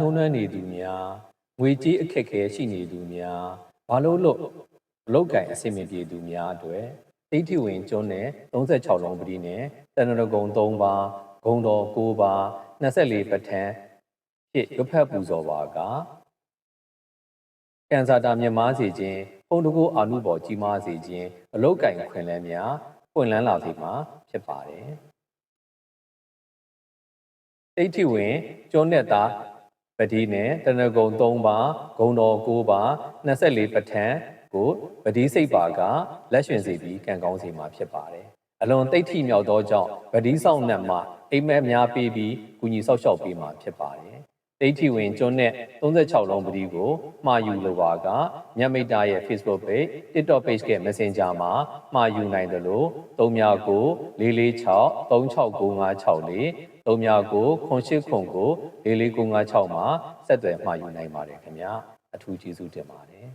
နှုံးနှမ်းနေသူများငွေကြေးအခက်အခဲရှိနေသူများဘာလို့လို့အလုတ်ကင်အဆင်မပြေသူများအတွက်တိဋ္ဌိဝင်ကျွန်းနဲ့36လုံးပတိနဲ့တဏ္ဍကုံ3ပါးဂုံတော်9ပါး24ပဋ္ဌာန်းဖြစ်ရွတ်ဖတ်ပူဇော်ပါကကံစာတာမြတ်မားစေခြင်းဘုံတကူအာနုဘော်ကြီးမားစေခြင်းအလုတ်ကင်ခွင်လန်းများပွင့်လန်းလာစေမှာဖြစ်ပါတယ်တိဋ္ဌိဝင်ကျွန်းနဲ့သာပတိနဲ့တဏ္ဍကုံ3ပါးဂုံတော်9ပါး24ပဋ္ဌာန်းကိုပတိစိတ်ပါကလက်ရွှင်စေပြီးကံကောင်းစေမှာဖြစ်ပါတယ်အလွန်တိဋ္ဌိမြောက်သောကြောင့်ပတိဆောင်နှံမှအိမ်မက်များပေးပြီးကုညီဆောက်ရှောက်ပေးမှာဖြစ်ပါတယ်တိဋ္ဌိဝင်ကျွန်းနဲ့36လုံးပတိကိုမှာယူလိုပါကမြတ်မိတ်တာရဲ့ Facebook page TikTok page က Messenger မှာမှာယူနိုင်တယ်လို့399446 36956 3994 4809 44956မှာဆက်သွယ်မှာယူနိုင်ပါတယ်ခင်ဗျာအထူးကျေးဇူးတင်ပါတယ်